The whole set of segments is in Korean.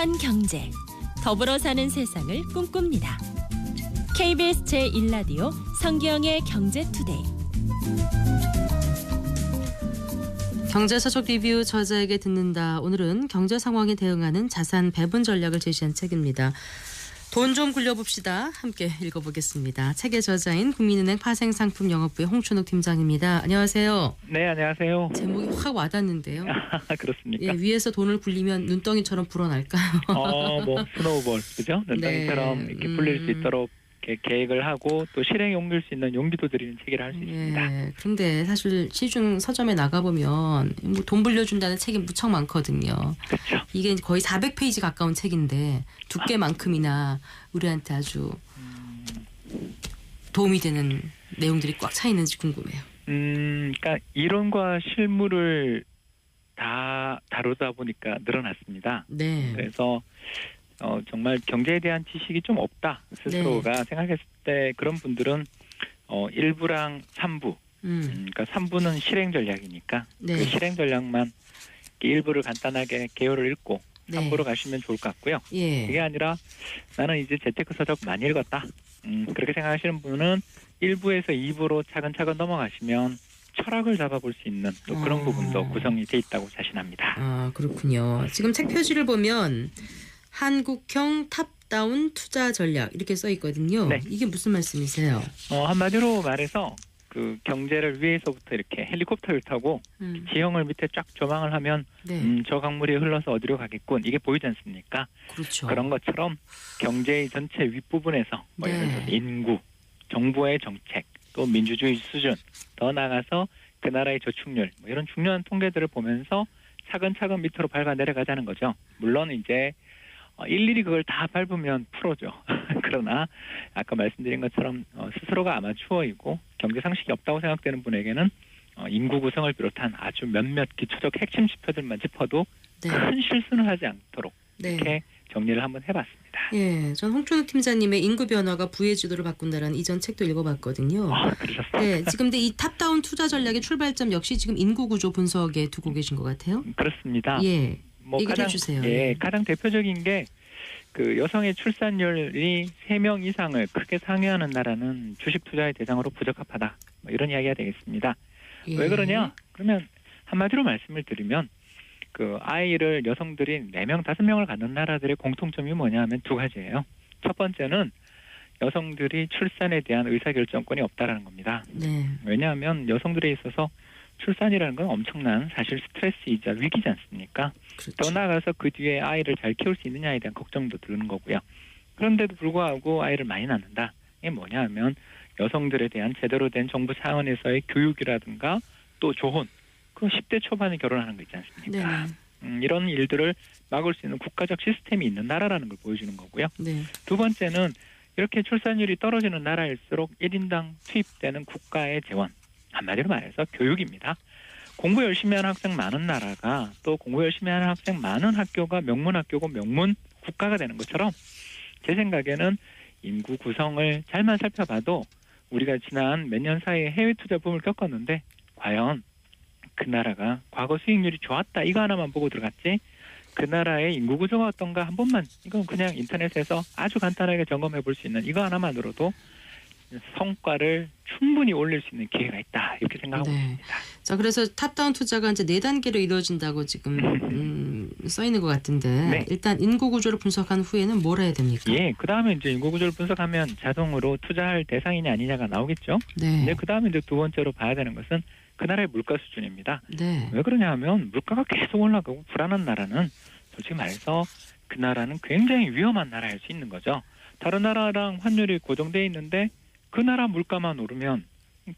한 경제, 더불어 사는 세상을 꿈꿉니다. KBS 제1라디오 성기영의 경제투데이. 경제서적 리뷰 저자에게 듣는다. 오늘은 경제 상황에 대응하는 자산 배분 전략을 제시한 책입니다. 돈 좀 굴려봅시다. 함께 읽어보겠습니다. 책의 저자인 국민은행 파생상품영업부의 홍춘욱 팀장입니다. 안녕하세요. 네, 안녕하세요. 제목이 확 와닿는데요. 그렇습니까? 예, 위에서 돈을 굴리면 눈덩이처럼 불어날까요? 뭐 스노우볼, 그죠? 눈덩이처럼 이렇게 불릴 수 있도록 이렇게 계획을 하고 또 실행에 옮길 수 있는 용기도 드리는 책이라 할 수 있습니다. 예, 그런데 사실 시중 서점에 나가보면 뭐 돈 불려준다는 책이 무척 많거든요. 그렇죠. 이게 거의 400페이지 가까운 책인데 두께만큼이나 우리한테 아주 도움이 되는 내용들이 꽉 차 있는지 궁금해요. 그러니까 이론과 실물을 다 다루다 보니까 늘어났습니다. 네. 그래서 정말 경제에 대한 지식이 좀 없다 스스로가 생각했을 때 그런 분들은 1부랑 3부, 그러니까 3부는 실행 전략이니까 그 실행 전략만 1부를 간단하게 개요를 읽고 3부로 가시면 좋을 것 같고요. 그게 아니라 나는 이제 재테크 서적 많이 읽었다. 그렇게 생각하시는 분은 1부에서 2부로 차근차근 넘어가시면 철학을 잡아볼 수 있는 또 그런 부분도 구성이 돼 있다고 자신합니다. 아, 그렇군요. 지금 책 표지를 보면 한국형 탑다운 투자 전략 이렇게 써 있거든요. 네. 이게 무슨 말씀이세요? 한마디로 말해서 그 경제를 위에서부터 이렇게 헬리콥터를 타고 지형을 밑에 쫙 조망을 하면 저 강물이 흘러서 어디로 가겠군 이게 보이지 않습니까? 그렇죠. 그런 것처럼 경제의 전체 윗부분에서 뭐 예를 들어서 인구, 정부의 정책, 또 민주주의 수준, 더 나아가서 그 나라의 저축률 뭐 이런 중요한 통계들을 보면서 차근차근 밑으로 밟아 내려가자는 거죠. 물론 이제 일일이 그걸 다 밟으면 프로죠. 그러나 아까 말씀드린 것처럼 스스로가 아마추어이고 경제 상식이 없다고 생각되는 분에게는 인구 구성을 비롯한 아주 몇몇 기초적 핵심 지표들만 짚어도 큰 실수는 하지 않도록 이렇게 정리를 한번 해봤습니다. 예, 전 홍춘욱 팀장님의 인구 변화가 부의 지도를 바꾼다라는 이전 책도 읽어봤거든요. 그러셨어요? 네, 지금 근데 이 탑다운 투자 전략의 출발점 역시 지금 인구 구조 분석에 두고 계신 것 같아요. 그렇습니다. 예. 얘기해 주세요. 가장 대표적인 게 그 여성의 출산율이 3명 이상을 크게 상회하는 나라는 주식 투자의 대상으로 부적합하다. 뭐 이런 이야기가 되겠습니다. 왜 그러냐? 그러면 한마디로 말씀을 드리면 그 아이를 여성들이 4명, 5명을 갖는 나라들의 공통점이 뭐냐 하면 두 가지예요. 첫 번째는 여성들이 출산에 대한 의사결정권이 없다라는 겁니다. 왜냐하면 여성들에 있어서 출산이라는 건 엄청난 사실 스트레스이자 위기지 않습니까? 그렇죠. 더 나아가서 그 뒤에 아이를 잘 키울 수 있느냐에 대한 걱정도 드는 거고요. 그런데도 불구하고 아이를 많이 낳는다. 이게 뭐냐 하면 여성들에 대한 제대로 된 정부 차원에서의 교육이라든가 또 조혼, 그 10대 초반에 결혼하는 거 있지 않습니까? 이런 일들을 막을 수 있는 국가적 시스템이 있는 나라라는 걸 보여주는 거고요. 두 번째는 이렇게 출산율이 떨어지는 나라일수록 1인당 투입되는 국가의 재원, 한마디로 말해서 교육입니다. 공부 열심히 하는 학생 많은 나라가 또 공부 열심히 하는 학생 많은 학교가 명문 학교고 명문 국가가 되는 것처럼 제 생각에는 인구 구성을 잘만 살펴봐도 우리가 지난 몇 년 사이에 해외 투자 붐을 겪었는데 과연 그 나라가 과거 수익률이 좋았다 이거 하나만 보고 들어갔지 그 나라의 인구 구조가 어떤가 한 번만 이건 그냥 인터넷에서 아주 간단하게 점검해 볼 수 있는 이거 하나만으로도 성과를 충분히 올릴 수 있는 기회가 있다 이렇게 생각하고 있습니다. 자, 그래서 탑다운 투자가 이제 4단계로 이루어진다고 지금 써 있는 것 같은데 일단 인구 구조를 분석한 후에는 뭘 해야 됩니까? 그 다음에 이제 인구 구조를 분석하면 자동으로 투자할 대상이냐 아니냐가 나오겠죠. 근데 그 다음에 이제 두 번째로 봐야 되는 것은 그 나라의 물가 수준입니다. 왜 그러냐 하면 물가가 계속 올라가고 불안한 나라는 솔직히 말해서 그 나라는 굉장히 위험한 나라일 수 있는 거죠. 다른 나라랑 환율이 고정돼 있는데 그 나라 물가만 오르면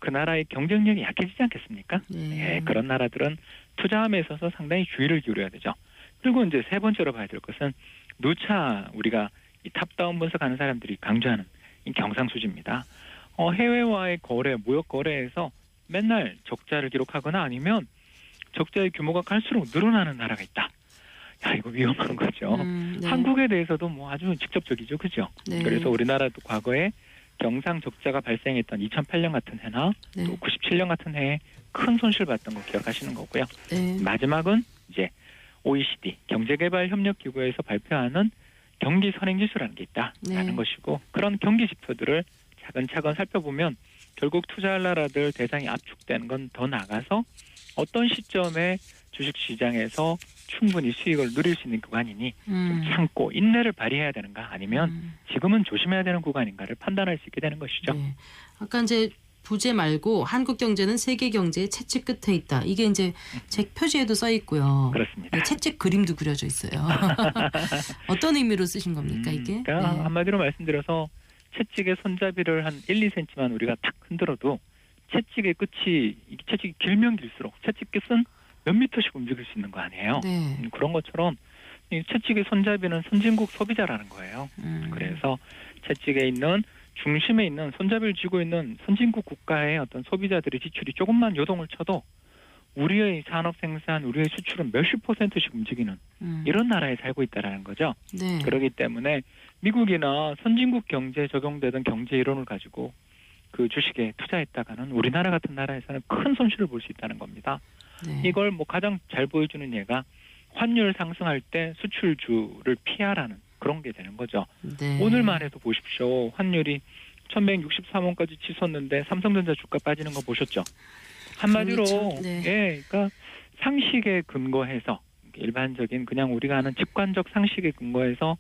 그 나라의 경쟁력이 약해지지 않겠습니까? 그런 나라들은 투자함에 있어서 상당히 주의를 기울여야 되죠. 그리고 이제 세 번째로 봐야 될 것은 누차 우리가 이 탑다운 분석하는 사람들이 강조하는 이 경상수지입니다. 해외와의 거래, 무역 거래에서 맨날 적자를 기록하거나 아니면 적자의 규모가 갈수록 늘어나는 나라가 있다. 야, 이거 위험한 거죠. 한국에 대해서도 뭐 아주 직접적이죠, 그죠? 그래서 우리나라도 과거에 경상 적자가 발생했던 2008년 같은 해나 또 97년 같은 해에 큰 손실 봤던 거 기억하시는 거고요. 마지막은 이제 OECD 경제개발협력기구에서 발표하는 경기 선행지수라는 게 있다라는 네. 것이고 그런 경기 지표들을 차근차근 살펴보면 결국 투자할 나라들 대상이 압축되는 건 더 나가서 어떤 시점에 주식시장에서 충분히 수익을 누릴 수 있는 구간이니 좀 참고 인내를 발휘해야 되는가 아니면 지금은 조심해야 되는 구간인가를 판단할 수 있게 되는 것이죠. 네. 아까 이제 부재 말고 한국 경제는 세계 경제의 채찍 끝에 있다. 이게 이제 제 표지에도 써 있고요. 그렇습니다. 네, 채찍 그림도 그려져 있어요. 어떤 의미로 쓰신 겁니까 이게? 그러니까 네. 한마디로 말씀드려서 채찍의 손잡이를 한 1, 2cm만 우리가 탁 흔들어도 채찍의 끝이 채찍이 길면 길수록 채찍 끝은 몇 미터씩 움직일 수 있는 거 아니에요. 네. 그런 것처럼 이 채찍의 손잡이는 선진국 소비자라는 거예요. 그래서 채찍에 있는 중심에 있는 손잡이를 쥐고 있는 선진국 국가의 어떤 소비자들의 지출이 조금만 요동을 쳐도 우리의 산업 생산, 우리의 수출은 몇십 %씩 움직이는 이런 나라에 살고 있다라는 거죠. 네. 그렇기 때문에 미국이나 선진국 경제에 적용되던 경제 이론을 가지고 그 주식에 투자했다가는 우리나라 같은 나라에서는 큰 손실을 볼 수 있다는 겁니다. 네. 이걸 뭐 가장 잘 보여주는 예가 환율 상승할 때 수출주를 피하라는 그런 게 되는 거죠. 네. 오늘만 해도 보십시오. 환율이 1163원까지 치솟는데 삼성전자 주가 빠지는 거 보셨죠? 한마디로 그렇죠. 네. 예, 그러니까 상식에 근거해서 일반적인 그냥 우리가 아는 직관적 상식에 근거해서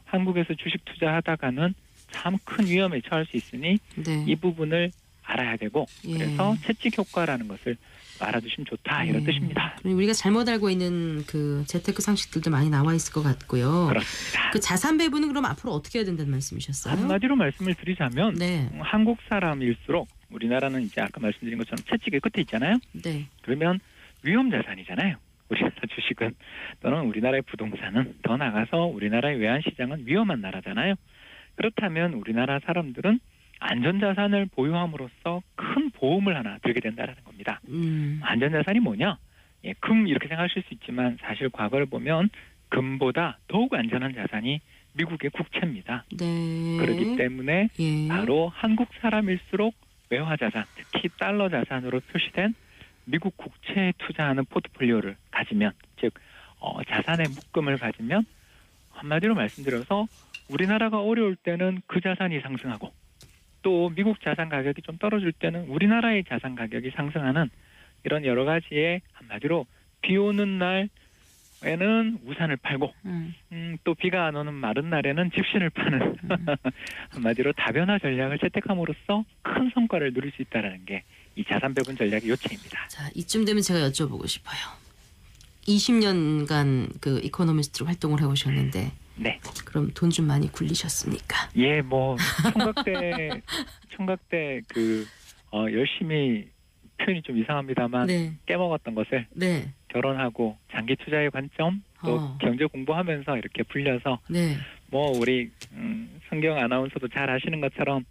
한국에서 주식 투자하다가는 참 큰 위험에 처할 수 있으니 네. 이 부분을 알아야 되고 예. 그래서 채찍 효과라는 것을 알아두시면 좋다 이런 뜻입니다. 그리고 우리가 잘못 알고 있는 그 재테크 상식들도 많이 나와 있을 것 같고요. 그렇습니다. 그 자산 배분은 그럼 앞으로 어떻게 해야 된다는 말씀이셨어요? 한마디로 말씀을 드리자면 네. 한국 사람일수록 우리나라는 이제 아까 말씀드린 것처럼 채찍의 끝에 있잖아요. 네. 그러면 위험 자산이잖아요. 우리나라 주식은 또는 우리나라의 부동산은 더 나가서 우리나라의 외환시장은 위험한 나라잖아요. 그렇다면 우리나라 사람들은 안전자산을 보유함으로써 큰 보험을 하나 들게 된다는 겁니다. 안전자산이 뭐냐? 예, 금 이렇게 생각하실 수 있지만 사실 과거를 보면 금보다 더욱 안전한 자산이 미국의 국채입니다. 네. 그렇기 때문에 예. 바로 한국 사람일수록 외화자산, 특히 달러 자산으로 표시된 미국 국채에 투자하는 포트폴리오를 가지면, 즉 자산의 묶음을 가지면 한마디로 말씀드려서 우리나라가 어려울 때는 그 자산이 상승하고 또 미국 자산 가격이 좀 떨어질 때는 우리나라의 자산 가격이 상승하는 이런 여러 가지의 한마디로 비 오는 날에는 우산을 팔고 또 비가 안 오는 마른 날에는 집신을 파는 한마디로 다변화 전략을 채택함으로써 큰 성과를 누릴 수 있다는 게 이 자산 배분 전략의 요체입니다. 자, 이쯤 되면 제가 여쭤보고 싶어요. 20년간 그 이코노미스트로 활동을 해오셨는데 네. 그럼 돈 좀 많이 굴리셨습니까? 예, 뭐 총각 때 그 열심히 표현이 좀 이상합니다만 네. 깨먹었던 것을 네. 결혼하고 장기 투자의 관점 또 경제 공부하면서 이렇게 불려서 네. 뭐 우리 성경 아나운서도 잘 아시는 것처럼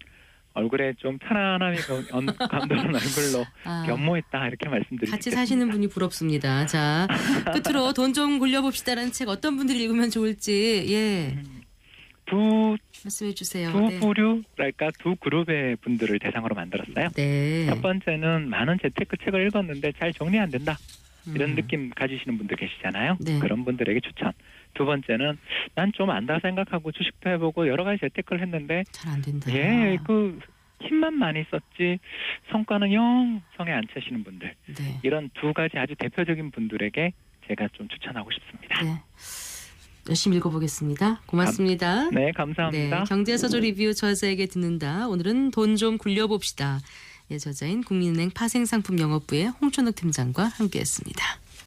얼굴에 좀 편안함이 감도는 얼굴로 변모했다 이렇게 말씀드리겠습니다. 같이 사시는 분이 부럽습니다. 자, 끝으로 돈 좀 굴려봅시다라는 책 어떤 분들이 읽으면 좋을지 예 말씀해 주세요. 두 부류랄까 두 그룹의 분들을 대상으로 만들었어요. 네. 첫 번째는 많은 재테크 책을 읽었는데 잘 정리 안 된다. 이런 느낌 가지시는 분들 계시잖아요. 네. 그런 분들에게 추천. 두 번째는 난 좀 안다 생각하고 주식도 해보고 여러 가지 재테크를 했는데 잘 안 된다. 예, 그 힘만 많이 썼지 성과는 영 성에 안 차시는 분들. 네. 이런 두 가지 아주 대표적인 분들에게 제가 좀 추천하고 싶습니다. 네. 열심히 읽어보겠습니다. 고맙습니다. 네, 감사합니다. 네, 경제서적 리뷰 저자에게 듣는다. 오늘은 돈 좀 굴려봅시다. 예, 저자인 국민은행 파생상품 영업부의 홍천욱 팀장과 함께했습니다.